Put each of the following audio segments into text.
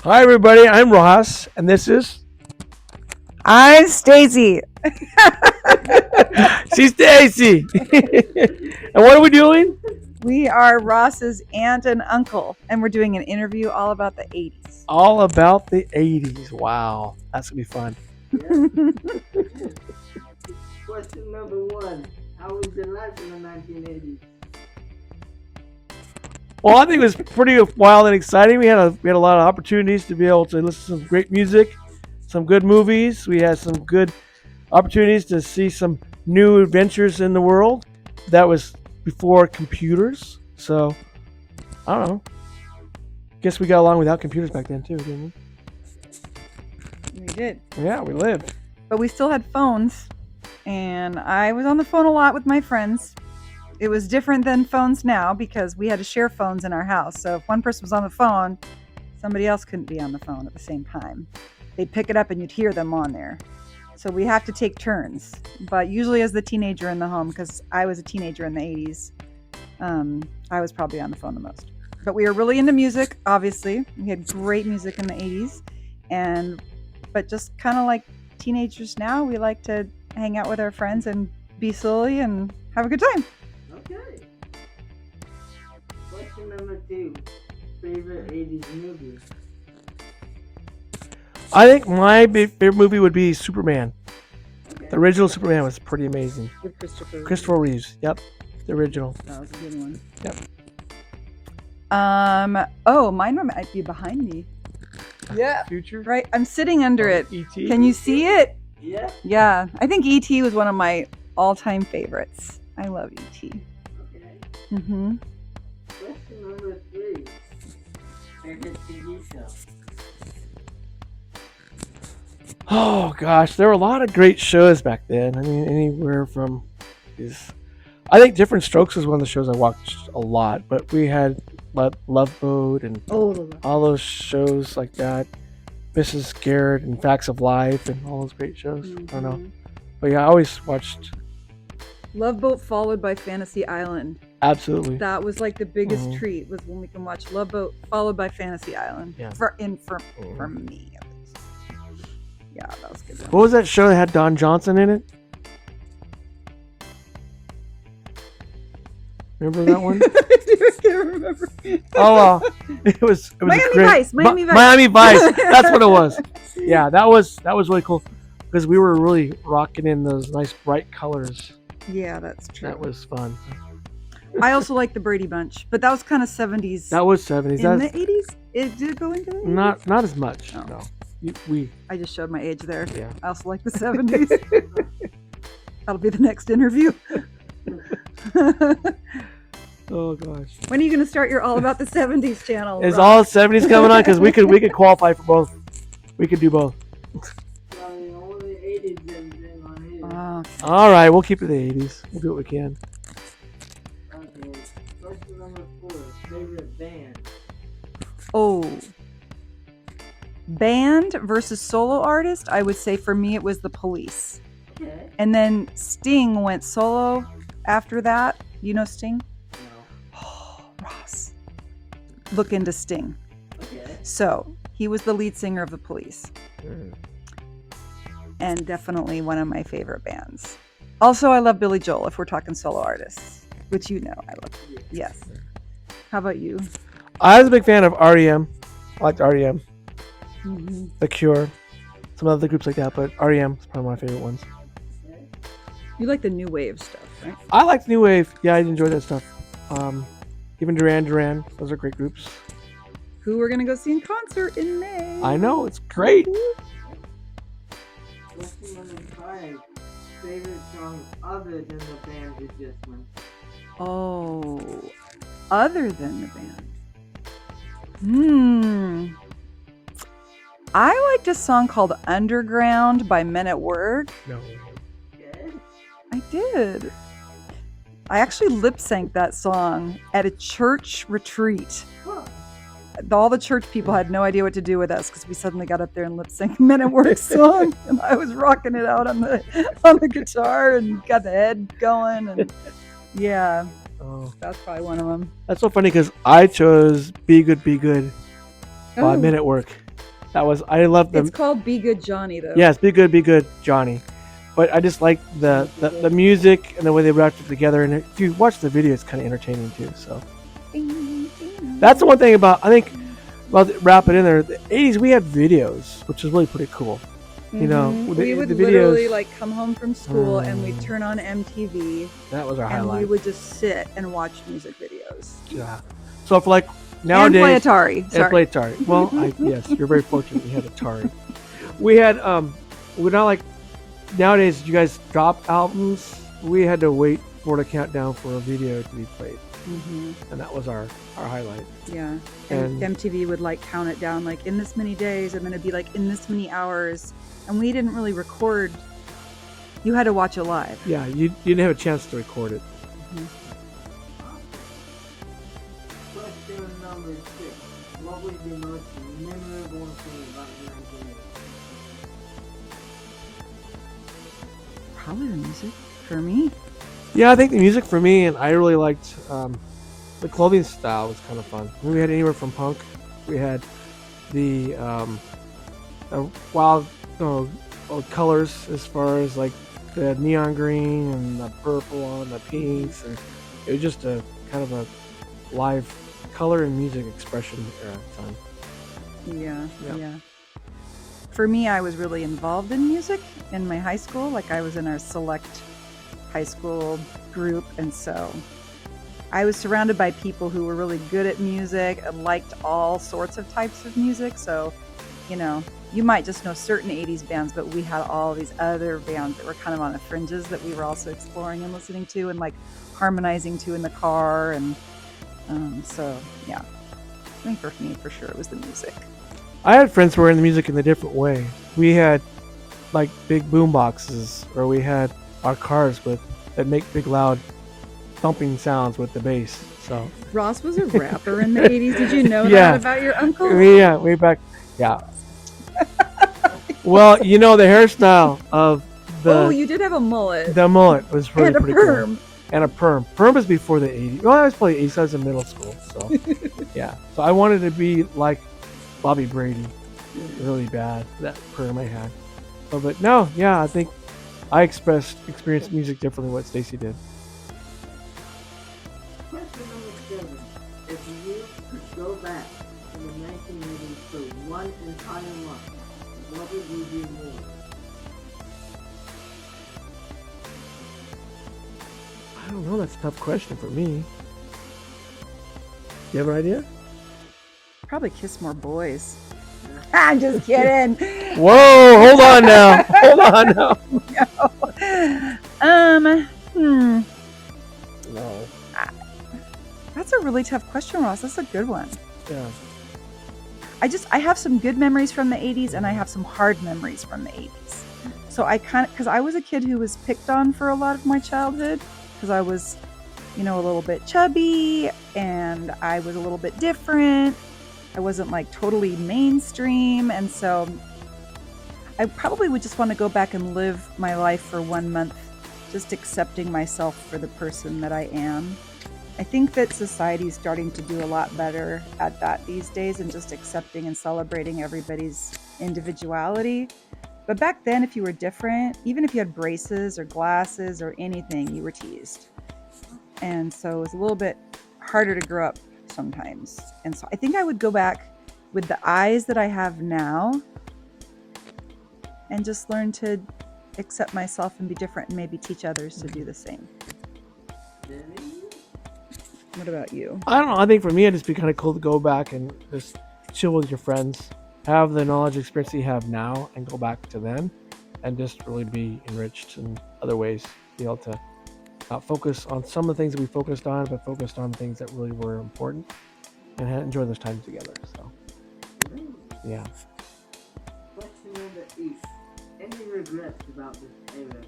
Hi, everybody. I'm Ross, and this is I'm Stacie. she's Stacie. And what are we doing? We are Ross's aunt and uncle, and we're doing an interview all about the 80s. All about the 80s. Wow, that's gonna be fun. Question number one. How was your life in the 1980s? Well, I think it was pretty wild and exciting. We had a lot of opportunities to be able to listen to some great music, some good movies. We had some good opportunities to see some new adventures in the world. That was before computers, so I don't know. Guess we got along without computers back then too, didn't We did. we? Yeah, we lived. But we still had phones, and I was on the phone a lot with my friends. It was different than phones now because we had to share phones in our house. So if one person was on the phone, somebody else couldn't be on the phone at the same time. They'd pick it up and you'd hear them on there. So we have to take turns. But usually as the teenager in the home, because I was a teenager in the 80s, I was probably on the phone the most. But we were really into music, obviously. We had great music in the 80s. But just kind of like teenagers now, we like to hang out with our friends and be silly and have a good time. Okay. Question number two. Favorite 80s movie? I think my favorite movie would be Superman. Okay. The original Superman was pretty amazing. With Christopher Reeves. Yep, the original. That was a good one. Yep. Mine might be behind me. Yeah. Future. Right, I'm sitting under it. E.T. Can you see it? Yeah. Yeah, I think E.T. was one of my all-time favorites. I love E.T. Okay. Mm-hmm. Question number three. Favorite TV show? Oh gosh, there were a lot of great shows back then. I mean, anywhere from I think Different Strokes was one of the shows I watched a lot, but we had Love Boat and all those shows like that. Mrs. Garrett and Facts of Life and all those great shows. I don't know. But yeah, I always watched. Love Boat followed by Fantasy Island. Absolutely. That was like the biggest treat was when we can watch Love Boat followed by Fantasy Island. Yeah. For me. At least. Yeah, that was good. What was that show that had Don Johnson in it? Remember that one? I can't remember. Oh, it was Miami great. Vice. Miami Vice. Miami Vice. That's what it was. Yeah, that was really cool because we were really rocking in those nice bright colors. Yeah, that's true. That was fun. I also like the Brady Bunch, but that was kind of 70s. That was 70s. In the 80s? It did go into the 80s? Not as much. Oh. No. I just showed my age there. Yeah. I also like the 70s. That'll be the next interview. Oh gosh. When are you going to start your All About the 70s channel? Is Rob? all 70s coming on? Because we could qualify for both. We could do both. Well, only 80s then on here. Oh, All right, we'll keep it the 80s. We'll do what we can. Okay. Question number four. Favorite band? oh. Band versus solo artist, I would say for me it was The Police. Okay. And then Sting went solo after that. You know Sting? No. Oh, Ross. Look into Sting. Okay. So, he was the lead singer of The Police. And definitely one of my favorite bands. Also, I love Billy Joel if we're talking solo artists, which you know I love. Yes. How about you? I was a big fan of REM. I liked REM. Mm-hmm. The Cure. Some other groups like that, but REM is probably my favorite ones. You like the new wave stuff, right? I liked New Wave. Yeah, I enjoyed that stuff. Even Duran Duran. Those are great groups. Who we're going to go see in concert in May. I know, it's great. Question number five. Favorite song other than the band's adjustments? Oh, other than the band. I liked a song called Underground by Men at Work. No. Okay. I did. I actually lip synced that song at a church retreat. Huh. All the church people had no idea what to do with us because we suddenly got up there and lip synced Men at Work song, and I was rocking it out on the guitar and got the head going, and yeah, that's probably one of them. That's so funny because I chose Be Good, Be Good by Men at Work. I love them. It's called Be Good Johnny, though. Yes, be good, Johnny. But I just like the music and the way they wrapped it together. And if you watch the video, it's kind of entertaining too. So that's the one thing about, I think, well, wrap it in there. The 80s, we had videos, which is really pretty cool. You know, we would literally like come home from school and we'd turn on MTV. That was our and highlight. we would just sit and watch music videos. Yeah. So for like nowadays, and play Atari. And play Atari. Well, yes, you're very fortunate. You had Atari. We had we're not like nowadays. You guys drop albums. We had to wait for the countdown for a video to be played, and that was our highlight. Yeah. And MTV would like count it down like in this many days, and then it'd be like in this many hours. And we didn't really record. You had to watch it live. Yeah, you didn't have a chance to record it. Question number 6. What was your most memorable thing about the 1980s? Probably the music for me. Yeah, I think the music for me, and I really liked the clothing style was kind of fun. We had anywhere from punk. We had the wild colors as far as like the neon green and the purple and the pinks, and it was just a kind of a live color and music expression at the time. Yeah. For me, I was really involved in music in my high school. Like I was in our select high school group, and so I was surrounded by people who were really good at music and liked all sorts of types of music. So, you know, you might just know certain 80s bands, but we had all these other bands that were kind of on the fringes that we were also exploring and listening to and like harmonizing to in the car. And so, yeah, I think for me, for sure, it was the music. I had friends who were in the music in a different way. We had like big boom boxes, or we had our cars that make big loud thumping sounds with the bass. So Ross was a rapper in the 80s. Did you know Yeah. that about your uncle? Yeah, way back. Yeah. Well, you know the hairstyle of Oh, you did have a mullet. the mullet was really And a pretty perm. cool. And a perm. Perm was before the 80s. Well, I was probably 80s. I was in middle school, so yeah. So I wanted to be like Bobby Brady, really bad. That perm I had. So, but no, yeah, I think I experienced music differently than what Stacie did. Question number 7. If you could go back to the 1980s for one entire month, what would you do more? I don't know. That's a tough question for me. You have an idea? Probably kiss more boys. I'm just kidding. Whoa! Hold on now. Hold on now. No. That's a really tough question, Ross. That's a good one. Yeah. I have some good memories from the 80s and I have some hard memories from the 80s. So because I was a kid who was picked on for a lot of my childhood because I was, a little bit chubby and I was a little bit different. I wasn't like totally mainstream. And so I probably would just want to go back and live my life for 1 month, just accepting myself for the person that I am. I think that society is starting to do a lot better at that these days and just accepting and celebrating everybody's individuality. But back then, if you were different, even if you had braces or glasses or anything, you were teased. And so it was a little bit harder to grow up sometimes. And so I think I would go back with the eyes that I have now and just learn to accept myself and be different and maybe teach others to do the same. What about you? I don't know. I think for me, it'd just be kind of cool to go back and just chill with your friends, have the knowledge, experience that you have now, and go back to then, and just really be enriched in other ways. Be able to not focus on some of the things that we focused on, but focused on things that really were important, and enjoy those times together. So, yeah. Question number 8. Any regrets about this era?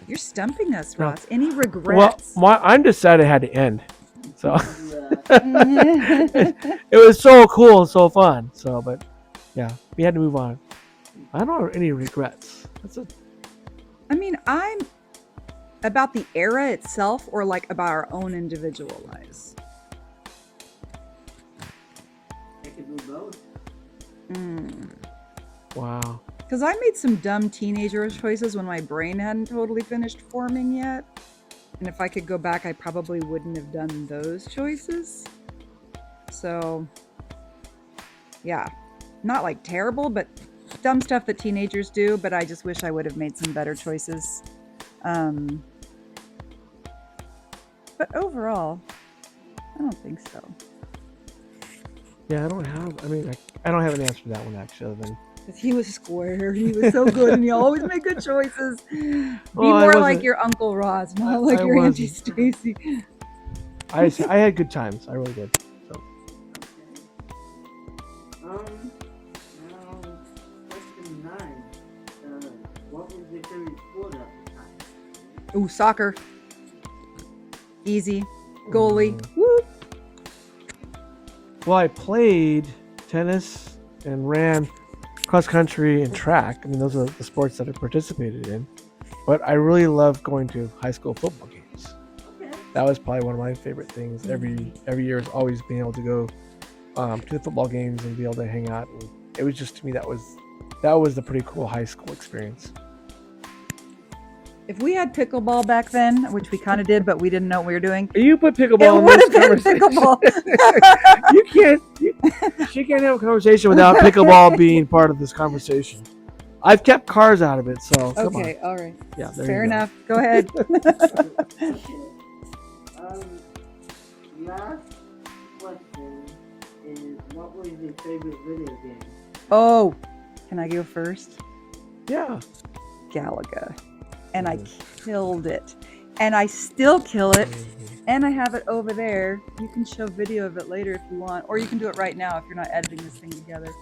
You're stumping us, Ross. Any regrets? Well, I'm just sad it had to end. So it was so cool and so fun. So, but yeah, we had to move on. I don't have any regrets. About the era itself, or like about our own individual lives? I could do both. Wow. Because I made some dumb teenager choices when my brain hadn't totally finished forming yet. And if I could go back, I probably wouldn't have done those choices. So, yeah. Not like terrible, but dumb stuff that teenagers do. But I just wish I would have made some better choices. But overall, I don't think so. Yeah, I don't have. I mean, I don't have an answer to that one actually. Other than Because he was square. He was so good, and he always made good choices. Be Well, I more like wasn't- your Uncle Ross, not like I your Auntie wasn't. Stacie. I had good times. I really did. So Now, question 9. What was your favorite sport at the time? Ooh, soccer. Easy. Goalie. Woo. well, I played tennis and ran cross country and track. I mean, those are the sports that I participated in. But I really loved going to high school football games. Okay. That was probably one of my favorite things. Every year is always being able to go to the football games and be able to hang out. And it was just, to me, that was the pretty cool high school experience. If we had pickleball back then, which we kind of did, but we didn't know what we were doing, You put it pickleball in would this have been conversation. pickleball. She can't have a conversation without pickleball being part of this conversation. I've kept cars out of it, so come on. Okay, all right. Yeah, there Fair you go. enough. Go ahead. Last question is, what was your favorite video game? Oh, can I go first? Yeah. Galaga. And I killed it. And I still kill it. And I have it over there. You can show video of it later if you want. Or you can do it right now if you're not editing this thing together.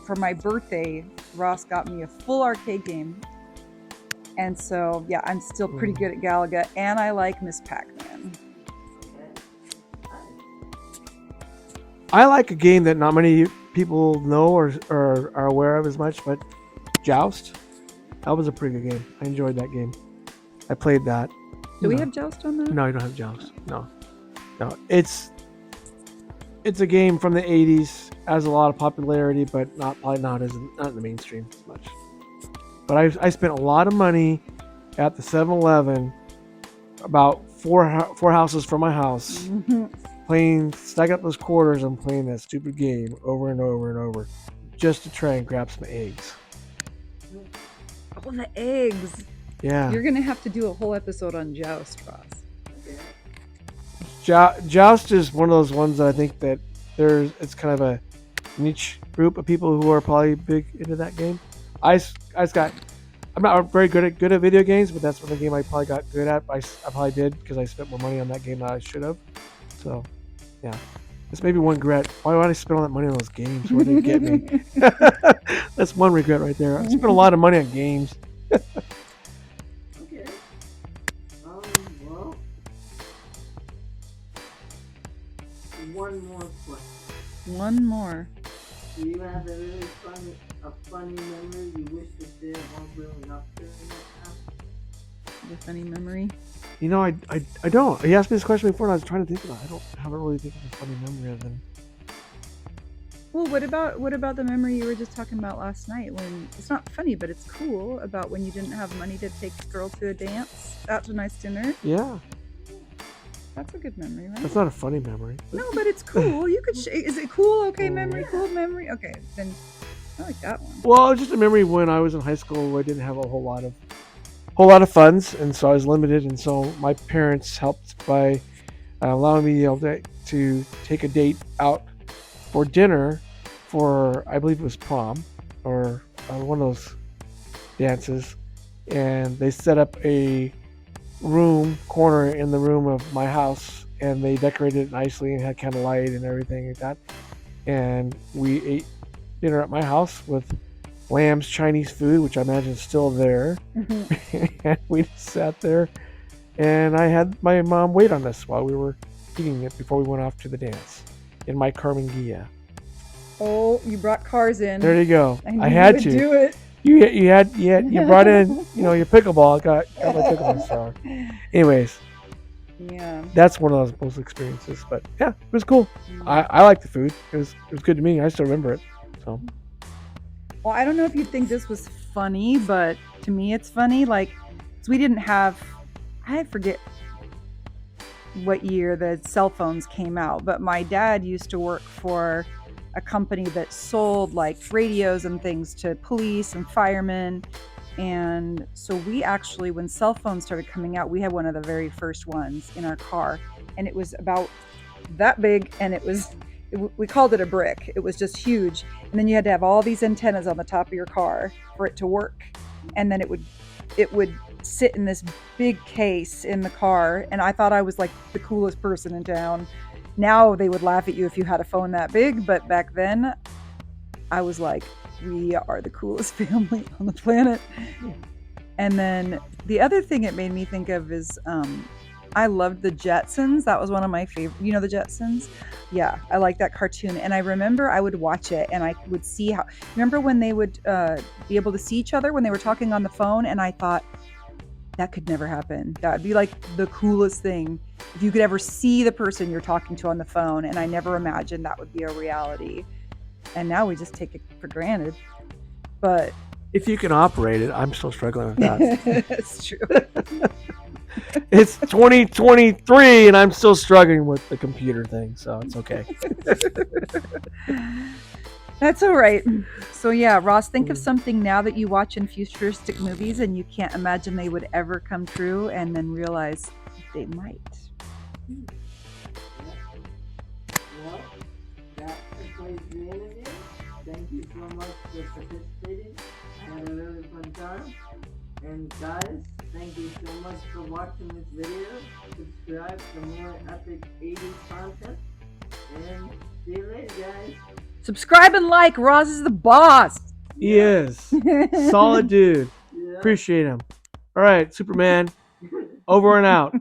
For my birthday, Ross got me a full arcade game. And so, yeah, I'm still pretty good at Galaga. And I like Miss Pac-Man. I like a game that not many people know or are aware of as much, but Joust. That was a pretty good game. I enjoyed that game. I played that. Do we have Joust on that? No, you don't have Joust. No. It's a game from the 80's. Has a lot of popularity, but probably not in the mainstream as much. But I spent a lot of money at the 7-Eleven, about four houses from my house, stacking up those quarters and playing that stupid game over and over and over, just to try and grab some eggs. Oh, the eggs. Yeah. You're going to have to do a whole episode on Joust, Ross. Joust is one of those ones that I think that it's kind of a niche group of people who are probably big into that game. I'm not very good at video games, but that's one of the game I probably got good at. I probably did because I spent more money on that game than I should have. So, yeah. That's maybe one regret. Why would I spend all that money on those games? Where they get me? That's one regret right there. I spent a lot of money on games. Okay. Well, one more question. One more. Do you have a really funny memory you wish to share while growing up during that time? A funny memory. You know, I don't. He asked me this question before, and I was trying to think about it. I haven't really think of a funny memory other than. Well, what about the memory you were just talking about last night? When it's not funny, but it's cool, about when you didn't have money to take a girl to a dance, out to a nice dinner. Yeah, That's a good memory, right? that's not a funny memory. No, but it's cool. You could. Is it cool? Okay, memory. Cool memory. Okay, then I like that one. Well, it's just a memory when I was in high school where I didn't have a whole lot of funds, and so I was limited, and so my parents helped by allowing me to take a date out for dinner for, I believe it was prom or one of those dances, and they set up a corner in the room of my house, and they decorated it nicely and had candlelight and everything like that, and we ate dinner at my house with Lamb's Chinese food, which I imagine is still there. And we just sat there, and I had my mom wait on us while we were eating it before we went off to the dance in my Carmen Gia. Oh, you brought cars in. There you go. knew I had you to. would do it. You brought in your pickleball. Got my pickleball star. Anyways, Yeah. that's one of those most experiences. But yeah, it was cool. I like the food. It was good to me. I still remember it. So Well, I don't know if you'd think this was funny, but to me it's funny. Like, 'cause we didn't have, I forget what year the cell phones came out, but my dad used to work for a company that sold like radios and things to police and firemen. And so we actually, when cell phones started coming out, we had one of the very first ones in our car. And it was about that big, and we called it a brick. It was just huge. And then you had to have all these antennas on the top of your car for it to work. And then it would sit in this big case in the car. And I thought I was like the coolest person in town. Now they would laugh at you if you had a phone that big, but back then I was like, we are the coolest family on the planet. And then the other thing it made me think of is I loved the Jetsons. That was one of my favorite. You know the Jetsons? Yeah, I like that cartoon. And I remember I would watch it and I would see how. Remember when they would be able to see each other when they were talking on the phone? And I thought, that could never happen. That would be like the coolest thing if you could ever see the person you're talking to on the phone. And I never imagined that would be a reality. And now we just take it for granted. But if you can operate it, I'm still struggling with that. it's true. It's 2023 and I'm still struggling with the computer thing, so it's okay. That's all right. So yeah, Ross, think of something now that you watch in futuristic movies and you can't imagine they would ever come true, and then realize they might. Well, that concludes the interview. Thank you so much for participating. I had a really fun time. And guys, thank you so much for watching this video. Subscribe for more epic 80s content. And see you later, guys. Subscribe and like. Ross is the boss. He is. Solid dude. Yeah. Appreciate him. All right, Superman. Over and out.